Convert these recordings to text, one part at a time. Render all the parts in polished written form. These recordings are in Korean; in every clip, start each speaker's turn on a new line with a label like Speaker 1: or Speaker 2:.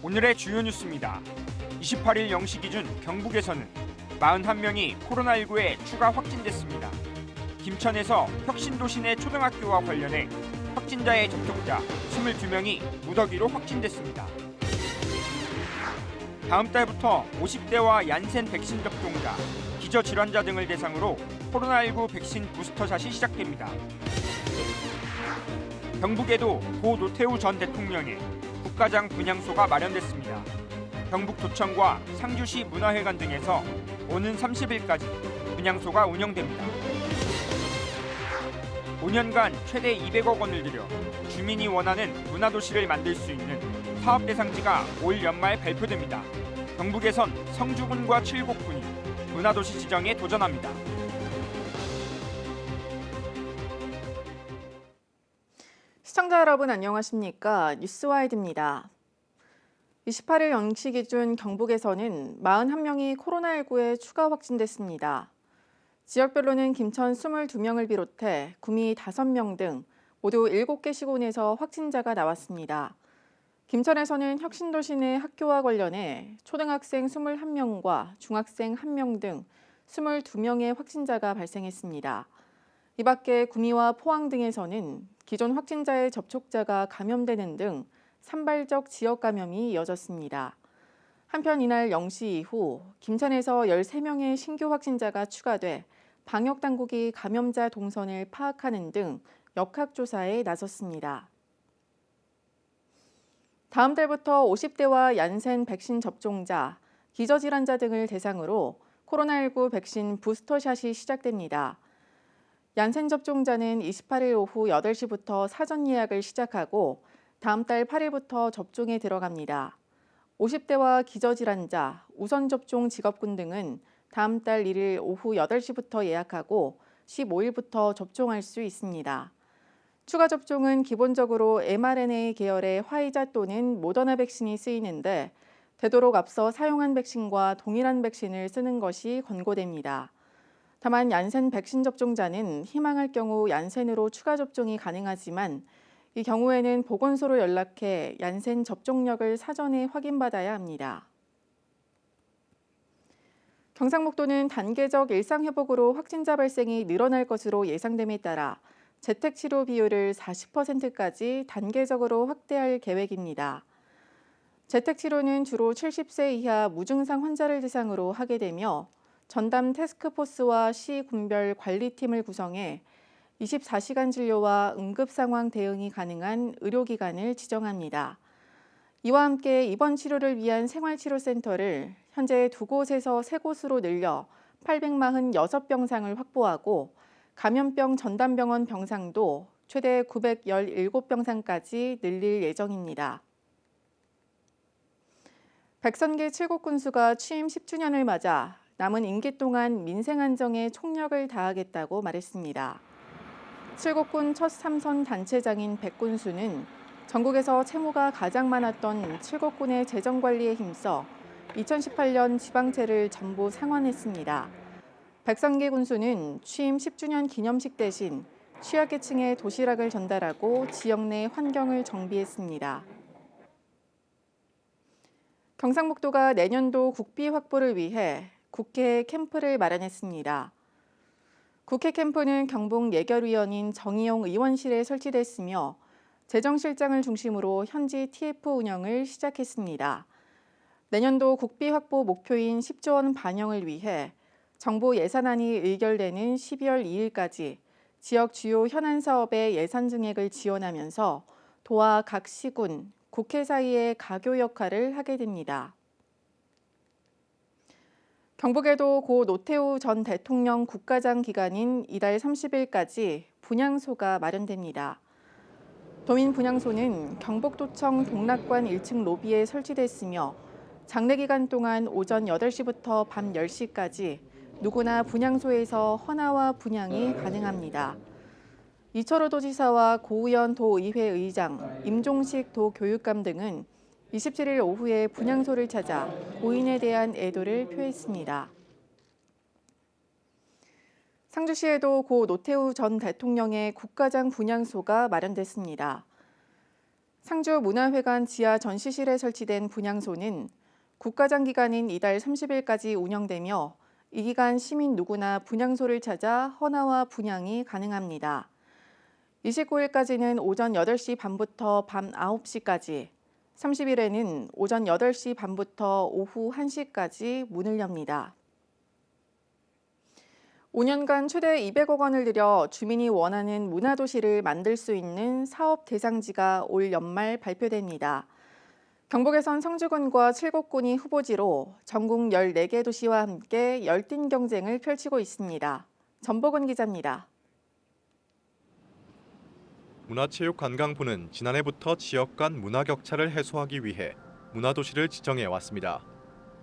Speaker 1: 오늘의 주요 뉴스입니다. 28일 0시 기준 경북에서는 41명이 코로나19에 추가 확진됐습니다. 김천에서 혁신도시 내 초등학교와 관련해 확진자의 접촉자 22명이 무더기로 확진됐습니다. 다음 달부터 50대와 얀센 백신 접종자, 기저질환자 등을 대상으로 코로나19 백신 부스터샷이 시작됩니다. 경북에도 고 노태우 전 대통령의 국가장 분향소가 마련됐습니다. 경북도청과 상주시 문화회관 등에서 오는 30일까지 분향소가 운영됩니다. 5년간 최대 200억 원을 들여 주민이 원하는 문화도시를 만들 수 있는 사업 대상지가 올 연말 발표됩니다. 경북에선 성주군과 칠곡군이 문화도시 지정에 도전합니다.
Speaker 2: 시청자 여러분 안녕하십니까? 뉴스와이드입니다. 28일 0시 기준 경북에서는 41명이 코로나19에 추가 확진됐습니다. 지역별로는 김천 22명을 비롯해 구미 5명 등 모두 7개 시군에서 확진자가 나왔습니다. 김천에서는 혁신도시 내 학교와 관련해 초등학생 21명과 중학생 1명 등 22명의 확진자가 발생했습니다. 이 밖에 구미와 포항 등에서는 기존 확진자의 접촉자가 감염되는 등 산발적 지역 감염이 이어졌습니다. 한편 이날 0시 이후 김천에서 13명의 신규 확진자가 추가돼 방역당국이 감염자 동선을 파악하는 등 역학조사에 나섰습니다. 다음 달부터 50대와 얀센 백신 접종자, 기저질환자 등을 대상으로 코로나19 백신 부스터샷이 시작됩니다. 얀센 접종자는 28일 오후 8시부터 사전 예약을 시작하고 다음 달 8일부터 접종에 들어갑니다. 50대와 기저질환자, 우선접종 직업군 등은 다음 달 1일 오후 8시부터 예약하고 15일부터 접종할 수 있습니다. 추가 접종은 기본적으로 mRNA 계열의 화이자 또는 모더나 백신이 쓰이는데 되도록 앞서 사용한 백신과 동일한 백신을 쓰는 것이 권고됩니다. 다만 얀센 백신 접종자는 희망할 경우 얀센으로 추가 접종이 가능하지만 이 경우에는 보건소로 연락해 얀센 접종력을 사전에 확인받아야 합니다. 경상북도는 단계적 일상회복으로 확진자 발생이 늘어날 것으로 예상됨에 따라 재택치료 비율을 40%까지 단계적으로 확대할 계획입니다. 재택치료는 주로 70세 이하 무증상 환자를 대상으로 하게 되며 전담 태스크포스와 시 군별 관리팀을 구성해 24시간 진료와 응급상황 대응이 가능한 의료기관을 지정합니다. 이와 함께 입원 치료를 위한 생활치료센터를 현재 2곳에서 3곳으로 늘려 846병상을 확보하고 감염병 전담병원 병상도 최대 917병상까지 늘릴 예정입니다. 백선기 칠곡군수가 취임 10주년을 맞아 남은 임기 동안 민생 안정에 총력을 다하겠다고 말했습니다. 칠곡군 첫 3선 단체장인 백군수는 전국에서 채무가 가장 많았던 칠곡군의 재정관리에 힘써 2018년 지방채를 전부 상환했습니다. 백선기 군수는 취임 10주년 기념식 대신 취약계층에 도시락을 전달하고 지역 내 환경을 정비했습니다. 경상북도가 내년도 국비 확보를 위해 국회에 캠프를 마련했습니다. 국회 캠프는 경북 예결위원인 정의용 의원실에 설치됐으며 재정실장을 중심으로 현지 TF 운영을 시작했습니다. 내년도 국비 확보 목표인 10조 원 반영을 위해 정부 예산안이 의결되는 12월 2일까지 지역 주요 현안 사업의 예산 증액을 지원하면서 도와 각 시군, 국회 사이의 가교 역할을 하게 됩니다. 경북에도 고 노태우 전 대통령 국가장 기간인 이달 30일까지 분향소가 마련됩니다. 도민 분향소는 경북도청 동락관 1층 로비에 설치됐으며 장례 기간 동안 오전 8시부터 밤 10시까지 누구나 분향소에서 헌화와 분향이 가능합니다. 이철호 도지사와 고우연 도의회 의장, 임종식 도교육감 등은 27일 오후에 분향소를 찾아 고인에 대한 애도를 표했습니다. 상주시에도 고 노태우 전 대통령의 국가장 분향소가 마련됐습니다. 상주문화회관 지하 전시실에 설치된 분향소는 국가장 기간인 이달 30일까지 운영되며 이 기간 시민 누구나 분향소를 찾아 헌화와 분향이 가능합니다. 29일까지는 오전 8시 반부터 밤 9시까지, 30일에는 오전 8시 반부터 오후 1시까지 문을 엽니다. 5년간 최대 200억 원을 들여 주민이 원하는 문화도시를 만들 수 있는 사업 대상지가 올 연말 발표됩니다. 경북에선 성주군과 칠곡군이 후보지로 전국 14개 도시와 함께 열띤 경쟁을 펼치고 있습니다. 전보근 기자입니다.
Speaker 3: 문화체육관광부는 지난해부터 지역 간 문화 격차를 해소하기 위해 문화도시를 지정해 왔습니다.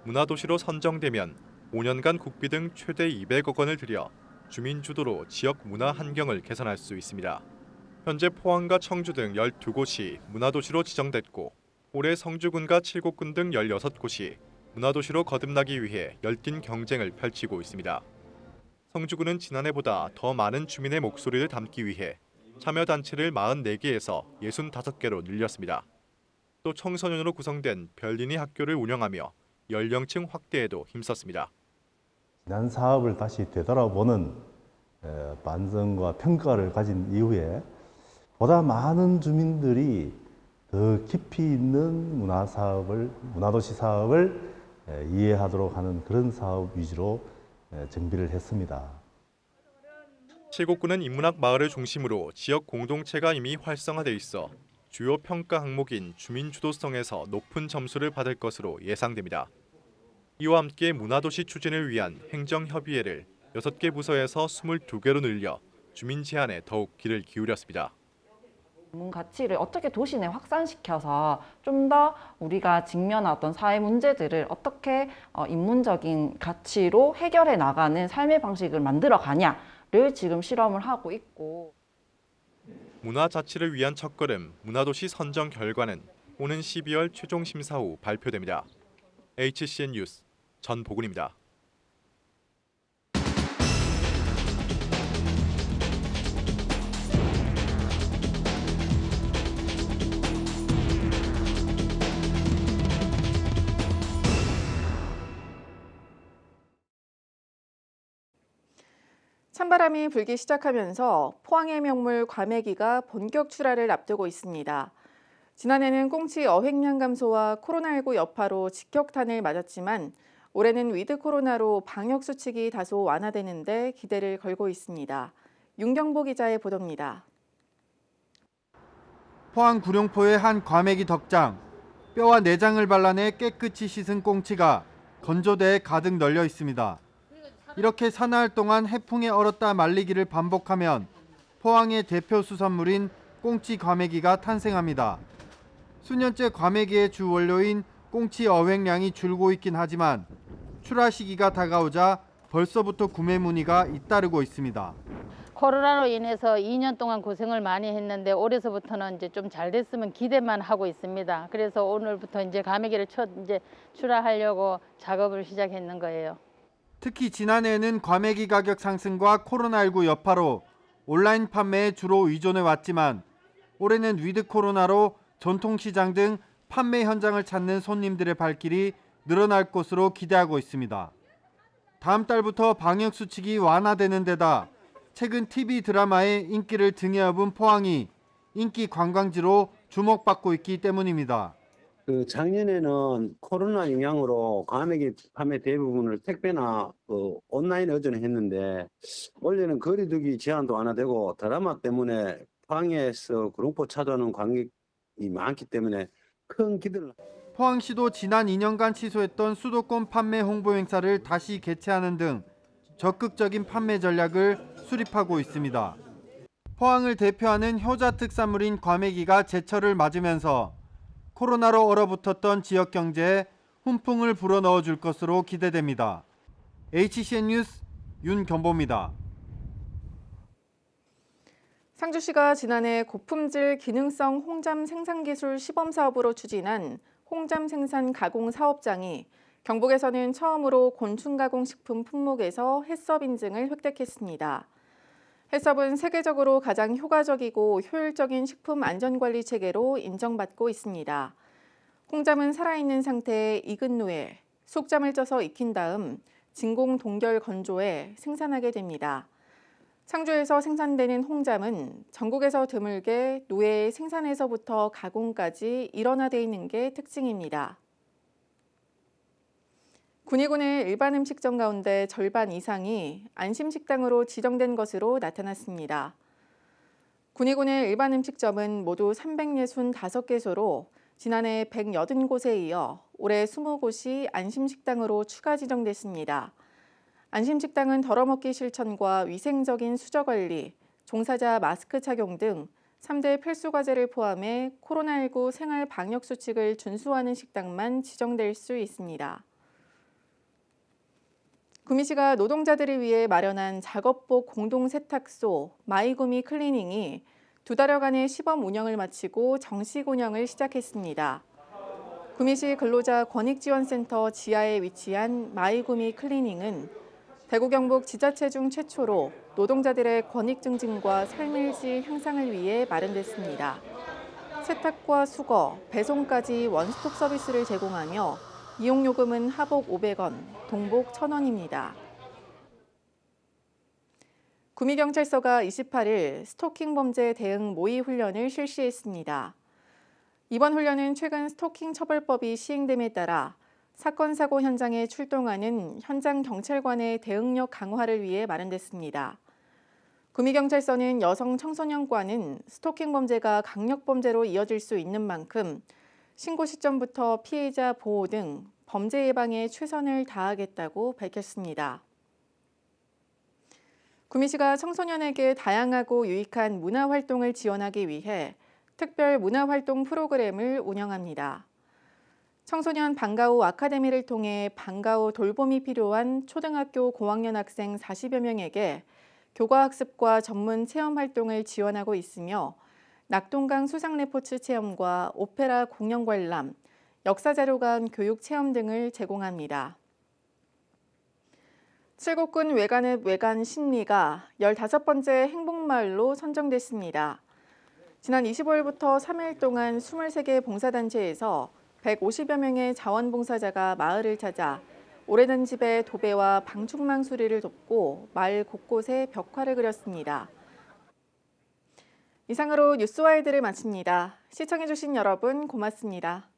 Speaker 3: 문화도시로 선정되면 5년간 국비 등 최대 200억 원을 들여 주민 주도로 지역 문화 환경을 개선할 수 있습니다. 현재 포항과 청주 등 12곳이 문화도시로 지정됐고 올해 성주군과 칠곡군 등 16곳이 문화도시로 거듭나기 위해 열띤 경쟁을 펼치고 있습니다. 성주군은 지난해보다 더 많은 주민의 목소리를 담기 위해 참여단체를 44개에서 65개로 늘렸습니다. 또 청소년으로 구성된 별린이 학교를 운영하며 연령층 확대에도 힘썼습니다.
Speaker 4: 지난 사업을 다시 되돌아보는 반성과 평가를 가진 이후에 보다 많은 주민들이 더 깊이 있는 문화도시 사업을 이해하도록 하는 그런 사업 위주로 정비를 했습니다.
Speaker 3: 칠곡군은 인문학 마을을 중심으로 지역 공동체가 이미 활성화돼 있어 주요 평가 항목인 주민 주도성에서 높은 점수를 받을 것으로 예상됩니다. 이와 함께 문화도시 추진을 위한 행정협의회를 6개 부서에서 22개로 늘려 주민 제안에 더욱 귀를 기울였습니다.
Speaker 5: 문 가치를 어떻게 도시 내 확산시켜서 좀 더 우리가 직면한 어떤 사회 문제들을 어떻게 인문적인 가치로 해결해 나가는 삶의 방식을 만들어 가냐를 지금 실험을 하고 있고.
Speaker 3: 문화 자치를 위한 첫걸음 문화도시 선정 결과는 오는 12월 최종 심사 후 발표됩니다. HCN 뉴스 전보근입니다.
Speaker 2: 찬바람이 불기 시작하면서 포항의 명물 과메기가 본격 출하를 앞두고 있습니다. 지난해는 꽁치 어획량 감소와 코로나19 여파로 직격탄을 맞았지만 올해는 위드 코로나로 방역 수칙이 다소 완화되는데 기대를 걸고 있습니다. 윤경보 기자의 보도입니다.
Speaker 6: 포항 구룡포의 한 과메기 덕장, 뼈와 내장을 발라내 깨끗이 씻은 꽁치가 건조대에 가득 널려 있습니다. 이렇게 사나흘 동안 해풍에 얼었다 말리기를 반복하면 포항의 대표 수산물인 꽁치 과메기가 탄생합니다. 수년째 과메기의 주 원료인 꽁치 어획량이 줄고 있긴 하지만 출하 시기가 다가오자 벌써부터 구매 문의가 잇따르고 있습니다.
Speaker 7: 코로나로 인해서 2년 동안 고생을 많이 했는데 올해서부터는 이제 좀 잘 됐으면 기대만 하고 있습니다. 그래서 오늘부터 이제 과메기를 출하하려고 작업을 시작했는 거예요.
Speaker 6: 특히 지난해에는 과메기 가격 상승과 코로나19 여파로 온라인 판매에 주로 의존해 왔지만 올해는 위드 코로나로 전통시장 등 판매 현장을 찾는 손님들의 발길이 늘어날 것으로 기대하고 있습니다. 다음 달부터 방역 수칙이 완화되는 데다 최근 TV 드라마의 인기를 등에 업은 포항이 인기 관광지로 주목받고 있기 때문입니다.
Speaker 8: 작년에는 코로나 영향으로 과메기 판매 대부분을 택배나 온라인 의존을 했는데 올해는 거리두기 제한도 완화되고 드라마 때문에 포항에서 구룡포 찾아오는 관객이 많기 때문에 큰 기대를.
Speaker 6: 포항시도 지난 2년간 취소했던 수도권 판매 홍보 행사를 다시 개최하는 등 적극적인 판매 전략을 수립하고 있습니다. 포항을 대표하는 효자 특산물인 과메기가 제철을 맞으면서 코로나로 얼어붙었던 지역 경제에 훈풍을 불어넣어 줄 것으로 기대됩니다. HCN 뉴스 윤경보입니다.
Speaker 2: 상주시가 지난해 고품질 기능성 홍잠 생산기술 시범사업으로 추진한 홍잠 생산 가공 사업장이 경북에서는 처음으로 곤충가공식품 품목에서 해썹 인증을 획득했습니다. 해썹은 세계적으로 가장 효과적이고 효율적인 식품 안전관리 체계로 인정받고 있습니다. 홍잠은 살아있는 상태에 익은 후에 속잠을 쪄서 익힌 다음 진공 동결 건조해 생산하게 됩니다. 상주에서 생산되는 홍잠은 전국에서 드물게 노예의 생산에서부터 가공까지 일원화되어 있는 게 특징입니다. 군위군의 일반 음식점 가운데 절반 이상이 안심식당으로 지정된 것으로 나타났습니다. 군위군의 일반 음식점은 모두 365개소로 지난해 180곳에 이어 올해 20곳이 안심식당으로 추가 지정됐습니다. 안심식당은 덜어먹기 실천과 위생적인 수저관리, 종사자 마스크 착용 등 3대 필수과제를 포함해 코로나19 생활 방역 수칙을 준수하는 식당만 지정될 수 있습니다. 구미시가 노동자들을 위해 마련한 작업복 공동 세탁소 마이구미 클리닝이 2달여간의 시범 운영을 마치고 정식 운영을 시작했습니다. 구미시 근로자 권익지원센터 지하에 위치한 마이구미 클리닝은 대구 경북 지자체 중 최초로 노동자들의 권익 증진과 삶의 질 향상을 위해 마련됐습니다. 세탁과 수거, 배송까지 원스톱 서비스를 제공하며 이용요금은 하복 500원, 동복 1,000원입니다. 구미경찰서가 28일 스토킹 범죄 대응 모의 훈련을 실시했습니다. 이번 훈련은 최근 스토킹 처벌법이 시행됨에 따라 사건 사고 현장에 출동하는 현장 경찰관의 대응력 강화를 위해 마련됐습니다. 구미경찰서는 여성 청소년과는 스토킹 범죄가 강력 범죄로 이어질 수 있는 만큼 신고 시점부터 피해자 보호 등 범죄 예방에 최선을 다하겠다고 밝혔습니다. 구미시가 청소년에게 다양하고 유익한 문화활동을 지원하기 위해 특별 문화활동 프로그램을 운영합니다. 청소년 방과후 아카데미를 통해 방과후 돌봄이 필요한 초등학교 고학년 학생 40여 명에게 교과학습과 전문 체험 활동을 지원하고 있으며 낙동강 수상레포츠 체험과 오페라 공연 관람, 역사자료관 교육 체험 등을 제공합니다. 칠곡군 외관읍 외관 신리가 15번째 행복마을로 선정됐습니다. 지난 25일부터 3일 동안 23개 봉사단체에서 150여 명의 자원봉사자가 마을을 찾아 오래된 집의 도배와 방충망 수리를 돕고 마을 곳곳에 벽화를 그렸습니다. 이상으로 뉴스와이드를 마칩니다. 시청해주신 여러분 고맙습니다.